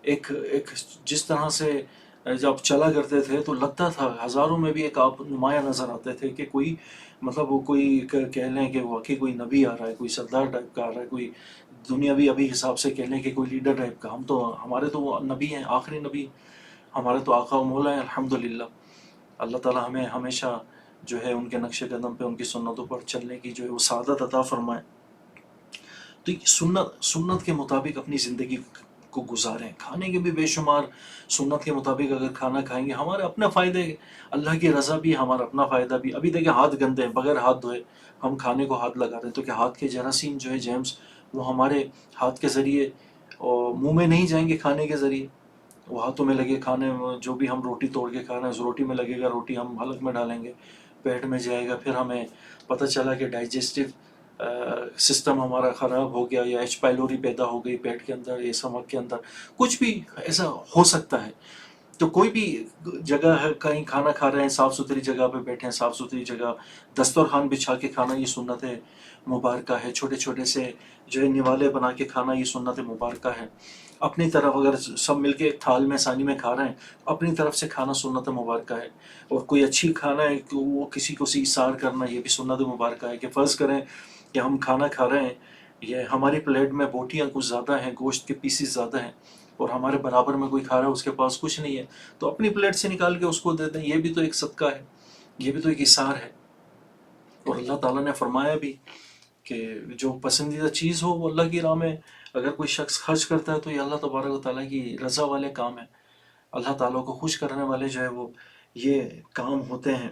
ایک جس طرح سے جب چلا کرتے تھے تو لگتا تھا ہزاروں میں بھی ایک آپ نمایاں نظر آتے تھے کہ کوئی مطلب وہ کوئی کہہ لیں کہ واقعی کوئی نبی آ رہا ہے، کوئی سردار ٹائپ کا آ رہا ہے، کوئی دنیاوی ابھی حساب سے کہہ لیں کہ کوئی لیڈر ٹائپ کا. ہمارے تو وہ نبی ہیں، آخری نبی ہمارے تو آقا و مولا ہیں الحمدللہ. اللہ تعالیٰ ہمیں ہمیشہ جو ہے ان کے نقش قدم پہ، ان کی سنتوں پر چلنے کی جو ہے وہ سعادت عطا فرمائے. تو سنت کے مطابق اپنی زندگی کو گزاریں. کھانے کے بھی بے شمار سنت کے مطابق اگر کھانا کھائیں گے ہمارے اپنے فائدے، اللہ کی رضا بھی، ہمارا اپنا فائدہ بھی. ابھی دیکھیں ہاتھ گندے ہیں، بغیر ہاتھ دھوئے ہم کھانے کو ہاتھ لگا رہے ہیں تو کیا ہاتھ کے جراثیم جو ہے جیمز وہ ہمارے ہاتھ کے ذریعے منہ میں نہیں جائیں گے؟ کھانے کے ذریعے وہ ہاتھوں میں لگے، کھانے جو بھی ہم روٹی توڑ کے کھا رہے ہیں اس روٹی میں لگے گا، روٹی ہم حلق میں ڈالیں گے، پیٹ میں جائے گا، پھر ہمیں پتہ چلا کہ ڈائجسٹو سسٹم ہمارا خراب ہو گیا، یا ایچ پائلوری پیدا ہو گئی پیٹ کے اندر یا اسٹمک کے اندر، کچھ بھی ایسا ہو سکتا ہے. تو کوئی بھی جگہ ہے، کہیں کھانا کھا رہے ہیں، صاف ستھری جگہ پہ بیٹھے ہیں، صاف ستھری جگہ دسترخوان بچھا کے کھانا یہ سنت مبارکہ ہے. چھوٹے چھوٹے سے جو ہے نوالے بنا کے کھانا یہ سنت مبارکہ ہے. اپنی طرف اگر سب مل کے تھال میں ثانی میں کھا رہے ہیں، اپنی طرف سے کھانا سنت مبارکہ ہے. اور کوئی اچھی کھانا ہے کہ وہ کسی کو ایثار کرنا، یہ بھی سنت مبارکہ ہے. کہ فرض کریں کہ ہم کھانا کھا رہے ہیں، یہ ہماری پلیٹ میں بوٹیاں کچھ زیادہ ہیں، گوشت کے پیسز زیادہ ہیں، اور ہمارے برابر میں کوئی کھا رہا ہے، اس کے پاس کچھ نہیں ہے، تو اپنی پلیٹ سے نکال کے اس کو دے دیں. یہ بھی تو ایک صدقہ ہے، یہ بھی تو ایک ایثار ہے. اور اللہ تعالیٰ نے فرمایا بھی کہ جو پسندیدہ چیز ہو وہ اللہ کی راہ میں اگر کوئی شخص خرچ کرتا ہے تو یہ اللہ تبارک و تعالیٰ کی رضا والے کام ہیں. اللہ تعالیٰ کو خوش کرنے والے جو ہے وہ یہ کام ہوتے ہیں.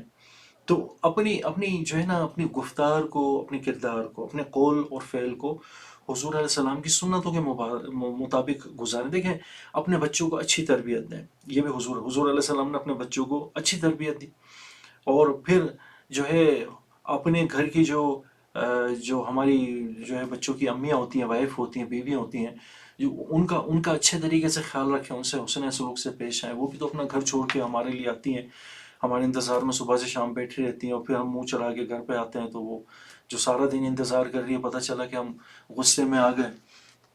تو اپنی جو ہے نا اپنی گفتار کو، اپنی کردار کو، اپنے قول اور فعل کو حضور علیہ السلام کی سنتوں کے مطابق گزاریں. دیکھیں اپنے بچوں کو اچھی تربیت دیں. یہ بھی حضور علیہ السلام نے اپنے بچوں کو اچھی تربیت دی. اور پھر جو ہے اپنے گھر کی جو ہماری جو ہے بچوں کی امیاں ہوتی ہیں، وائف ہوتی ہیں، بیویاں ہوتی ہیں، جو ان کا اچھے طریقے سے خیال رکھیں، ان سے حسن سلوک سے پیش آئیں. وہ بھی تو اپنا گھر چھوڑ کے ہمارے لیے آتی ہیں، ہمارے انتظار میں صبح سے شام بیٹھی رہتی ہیں، اور پھر ہم منہ چڑھا کے گھر پہ آتے ہیں تو وہ جو سارا دن انتظار کر رہی ہے، پتہ چلا کہ ہم غصے میں آ گئے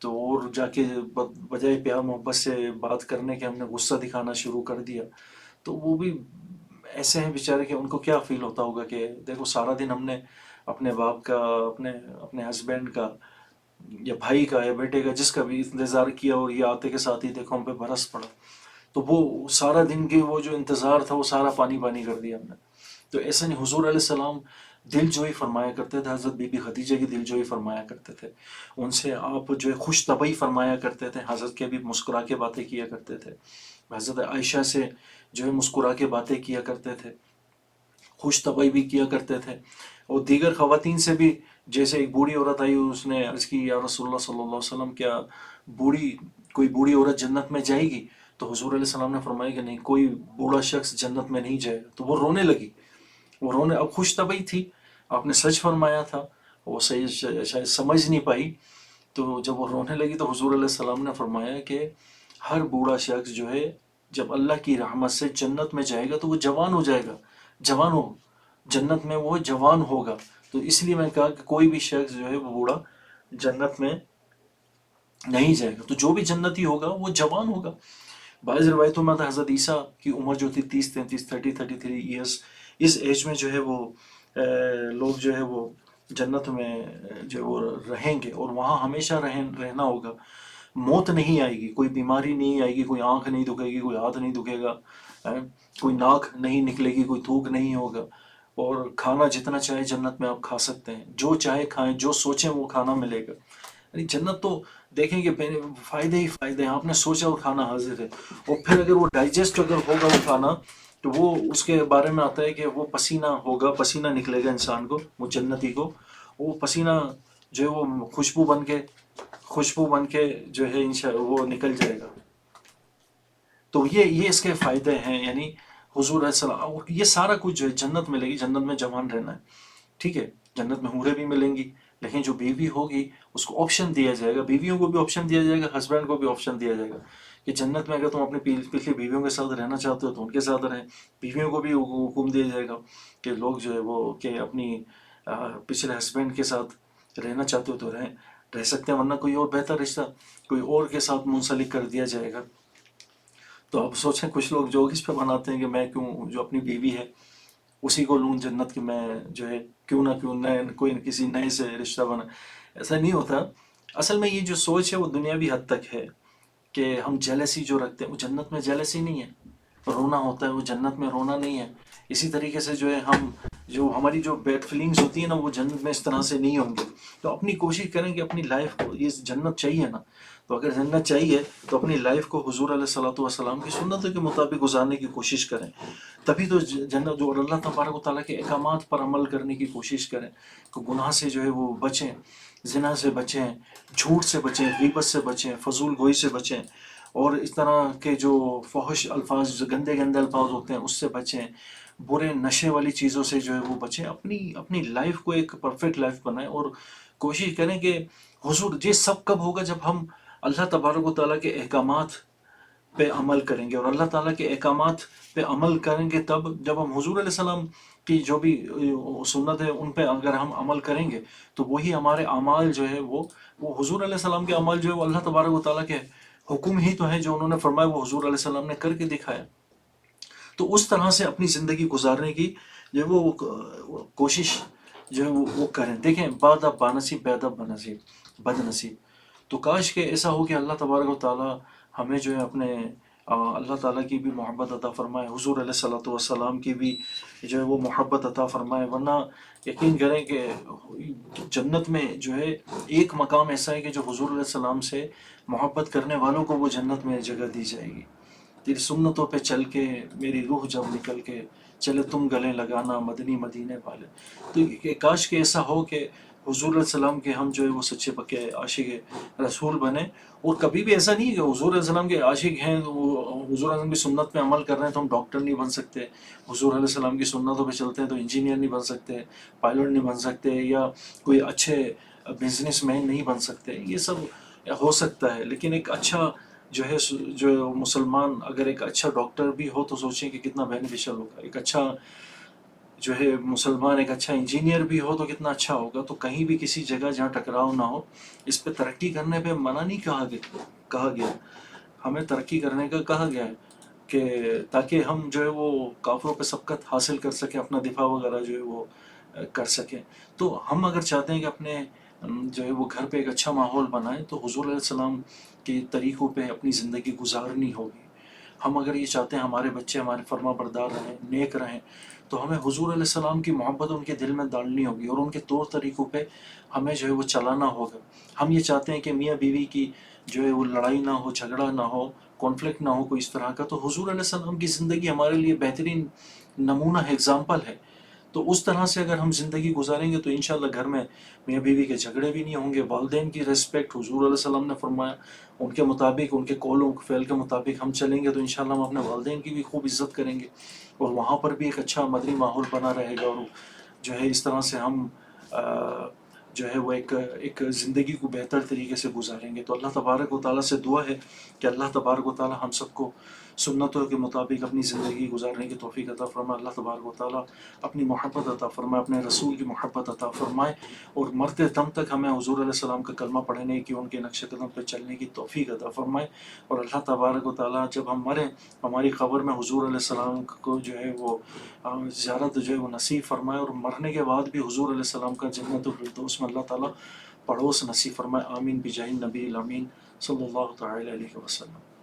تو اور جا کے بجائے پیار محبت سے بات کرنے کے ہم نے غصہ دکھانا شروع کر دیا. تو وہ بھی ایسے ہیں بیچارے کہ ان کو کیا فیل ہوتا ہوگا کہ دیکھو سارا دن ہم نے اپنے باپ کا، اپنے ہسبینڈ کا یا بھائی کا یا بیٹے کا جس کا بھی انتظار کیا، اور یہ آتے کے ساتھ ہی دیکھو ہم پہ برس پڑا. تو وہ سارا دن کے وہ جو انتظار تھا وہ سارا پانی پانی کر دیا ہم نے. تو ایسا نہیں، حضور علیہ السلام دل جوئی فرمایا کرتے تھے. حضرت بی بی خدیجہ کی دل جوئی فرمایا کرتے تھے. ان سے آپ جو ہے خوش طبعی فرمایا کرتے تھے. حضرت کے بھی مسکرا کے باتیں کیا کرتے تھے. حضرت عائشہ سے جو ہے مسکرا کے باتیں کیا کرتے تھے، خوش طبعی بھی کیا کرتے تھے. اور دیگر خواتین سے بھی، جیسے ایک بوڑھی عورت آئی، اس نے عرض کی یا رسول اللہ صلی اللہ علیہ وسلم کیا کوئی بوڑھی عورت جنت میں جائے گی؟ تو حضور علیہ السلام نے فرمایا کہ نہیں، کوئی بوڑھا شخص جنت میں نہیں جائے گا. تو وہ رونے لگی، اب خوش طبعی تھی، آپ نے سچ فرمایا تھا، وہ صحیح شاید سمجھ نہیں پائی. تو جب وہ رونے لگی تو حضور علیہ السلام نے فرمایا کہ ہر بوڑھا شخص جو ہے جب اللہ کی رحمت سے جنت میں جائے گا تو وہ جوان ہو جائے گا. جنت میں وہ جوان ہوگا. تو اس لیے میں نے کہا کہ کوئی بھی شخص جو ہے وہ بوڑھا جنت میں نہیں جائے گا. تو جو بھی جنتی ہوگا وہ جوان ہوگا. بعض روایتوں میں تو حضرت عیسیٰ کی عمر جو تھی 33 ایئرس، اس ایج میں جو ہے وہ لوگ جو ہے وہ جنت میں جو وہ رہیں گے، اور وہاں ہمیشہ رہنا ہوگا. موت نہیں آئے گی، کوئی بیماری نہیں آئے گی، کوئی آنکھ نہیں دکھے گی، کوئی ہاتھ نہیں دکھے گا، کوئی ناک نہیں نکلے گی، کوئی تھوک نہیں ہوگا. اور کھانا جتنا چاہے جنت میں آپ کھا سکتے ہیں، جو چاہے کھائیں، جو سوچیں وہ کھانا ملے گا. یعنی جنت تو دیکھیں کہ فائدے ہی فائدے ہیں. آپ نے سوچا وہ کھانا حاضر ہے. اور پھر اگر وہ ڈائجسٹ اگر ہوگا وہ کھانا، تو وہ اس کے بارے میں آتا ہے کہ وہ پسینہ ہوگا، پسینہ نکلے گا انسان کو، وہ جنتی کو. وہ پسینہ جو ہے وہ خوشبو بن کے جو ہے وہ نکل جائے گا. تو یہ اس کے فائدے ہیں. یعنی حضور علیہ السلام یہ سارا کچھ جو ہے جنت ملے گی. جنت میں جوان رہنا ہے، ٹھیک ہے. جنت میں حوریں بھی ملیں گی، لیکن جو بیوی ہوگی اس کو آپشن دیا جائے گا. بیویوں کو بھی آپشن دیا جائے گا، ہسبینڈ کو بھی آپشن دیا جائے گا کہ جنت میں اگر تم اپنی پچھلی بیویوں کے ساتھ رہنا چاہتے ہو تو ان کے ساتھ رہیں. بیویوں کو بھی حکم دیا جائے گا کہ لوگ جو ہے وہ کہ اپنی پچھلے ہسبینڈ کے ساتھ رہنا چاہتے ہو تو رہ سکتے ہیں، ورنہ کوئی اور بہتر رشتہ کوئی اور کے ساتھ منسلک کر دیا جائے گا. تو آپ سوچیں کچھ لوگ جو اس پہ بناتے ہیں کہ میں کیوں جو اپنی بیوی ہے اسی کو لوں جنت کی، میں جو ہے کیوں نہ کوئی کسی نئے سے رشتہ بنا. ایسا نہیں ہوتا. اصل میں یہ جو سوچ ہے وہ دنیاوی حد تک ہے کہ ہم جیلسی جو رکھتے ہیں وہ جنت میں جیلسی نہیں ہے. رونا ہوتا ہے وہ جنت میں رونا نہیں ہے. اسی طریقے سے جو ہے ہماری جو بیڈ فیلنگز ہوتی ہیں نا وہ جنت میں اس طرح سے نہیں ہوں گے. تو اپنی کوشش کریں کہ اپنی لائف کو، یہ جنت چاہیے نا، تو اگر جنت چاہیے تو اپنی لائف کو حضور علیہ الصلوۃ والسلام کی سنتوں کے مطابق گزارنے کی کوشش کریں. تبھی تو جنت جو اللہ تبارک و تعالیٰ کے احکامات پر عمل کرنے کی کوشش کریں. کہ گناہ سے جو ہے وہ بچیں، زنا سے بچیں، جھوٹ سے بچیں، غیبت سے بچیں، فضول گوئی سے بچیں، اور اس طرح کے جو فحش الفاظ، جو گندے الفاظ ہوتے ہیں اس سے بچیں، برے نشے والی چیزوں سے جو ہے وہ بچیں. اپنی لائف کو ایک پرفیکٹ لائف بنائیں اور کوشش کریں کہ حضور یہ سب کب ہوگا؟ جب ہم اللہ تبارک و تعالیٰ کے احکامات پہ عمل کریں گے اور اللہ تعالیٰ کے احکامات پہ عمل کریں گے تب جب ہم حضور علیہ السلام کی جو بھی سنت ہے ان پہ اگر ہم عمل کریں گے تو وہی ہمارے اعمال جو ہے وہ حضور علیہ السلام کے عمل جو ہے وہ اللہ تبارک و تعالیٰ کے حکم ہی تو ہے جو انہوں نے فرمایا وہ حضور علیہ السلام نے کر کے دکھایا. تو اس طرح سے اپنی زندگی گزارنے کی جو وہ کوشش جو ہے وہ کریں. دیکھیں بعد اب بانصیب بید اب بنصیب بد نصیب. تو کاش کہ ایسا ہو کہ اللہ تبارک و تعالیٰ ہمیں جو ہے اپنے اللہ تعالیٰ کی بھی محبت عطا فرمائے, حضور علیہ الصلوۃ والسلام کی بھی جو ہے وہ محبت عطا فرمائے. ورنہ یقین کریں کہ جنت میں جو ہے ایک مقام ایسا ہے کہ جو حضور علیہ السلام سے محبت کرنے والوں کو وہ جنت میں جگہ دی جائے گی. تیری سنتوں پہ چل کے میری روح جب نکل کے چلے تم گلے لگانا مدنی مدینے والے. تو کاش کہ ایسا ہو کہ حضور علیہ السلام کے ہم جو ہے وہ سچے پکے عاشق رسول بنے. اور کبھی بھی ایسا نہیں ہے کہ حضور علیہ السلام کے عاشق ہیں, حضور علیہ السلام کی سنت پہ عمل کر رہے ہیں تو ہم ڈاکٹر نہیں بن سکتے, حضور علیہ السلام کی سنتوں پہ چلتے ہیں تو انجینئر نہیں بن سکتے, پائلٹ نہیں بن سکتے, یا کوئی اچھے بزنس مین نہیں بن سکتے. یہ سب ہو سکتا ہے, لیکن ایک اچھا جو مسلمان اگر ایک اچھا ڈاکٹر بھی ہو تو سوچیں کہ کتنا بینیفیشل ہوگا. ایک اچھا جو ہے مسلمان ایک اچھا انجینئر بھی ہو تو کتنا اچھا ہوگا. تو کہیں بھی کسی جگہ جہاں ٹکراؤ نہ ہو, اس پہ ترقی کرنے پہ منع نہیں کہا گیا, ہمیں ترقی کرنے کا کہا گیا ہے کہ تاکہ ہم جو ہے وہ کافروں پہ سبقت حاصل کر سکیں, اپنا دفاع وغیرہ جو ہے وہ کر سکیں. تو ہم اگر چاہتے ہیں کہ اپنے جو ہے وہ گھر پہ ایک اچھا ماحول بنائیں تو حضور علیہ السلام کے طریقوں پہ اپنی زندگی گزارنی ہوگی. ہم اگر یہ چاہتے ہیں ہمارے بچے ہمارے فرما بردار رہیں, نیک رہیں, تو ہمیں حضور علیہ السلام کی محبت ان کے دل میں ڈالنی ہوگی اور ان کے طور طریقوں پہ ہمیں جو ہے وہ چلانا ہوگا. ہم یہ چاہتے ہیں کہ میاں بیوی کی جو ہے وہ لڑائی نہ ہو, جھگڑا نہ ہو, کانفلکٹ نہ ہو کوئی اس طرح کا, تو حضور علیہ السلام کی زندگی ہمارے لیے بہترین نمونہ ہے, اگزامپل ہے. تو اس طرح سے اگر ہم زندگی گزاریں گے تو انشاءاللہ گھر میں میاں بیوی کے جھگڑے بھی نہیں ہوں گے. والدین کی ریسپیکٹ حضور علیہ السلام نے فرمایا ان کے مطابق, ان کے قولوں فعل کے مطابق ہم چلیں گے تو انشاءاللہ ہم اپنے والدین کی بھی خوب عزت کریں گے اور وہاں پر بھی ایک اچھا مدنی ماحول بنا رہے گا. اور جو ہے اس طرح سے ہم جو ہے وہ ایک زندگی کو بہتر طریقے سے گزاریں گے. تو اللہ تبارک و تعالیٰ سے دعا ہے کہ اللہ تبارک و تعالیٰ ہم سب کو سنتوں کے مطابق اپنی زندگی گزارنے کی توفیق عطا فرمائے. اللہ تبارک و تعالیٰ اپنی محبت عطا فرمائے, اپنے رسول کی محبت عطا فرمائے, اور مرتے دم تک ہمیں حضور علیہ السلام کا کلمہ پڑھنے کی, ان کے نقش قدم پہ چلنے کی توفیق عطا فرمائے. اور اللہ تبارک و تعالیٰ جب ہم مریں ہماری قبر میں حضور علیہ السلام کو جو ہے وہ زیارت جو ہے وہ نصیب فرمائے, اور مرنے کے بعد بھی حضور علیہ السلام کا جنت الفردوس میں اللہ تعالیٰ پڑوس نصیب فرمائے. آمین بجاہ النبی الامین صلی اللہ تعالی علیہ وسلم.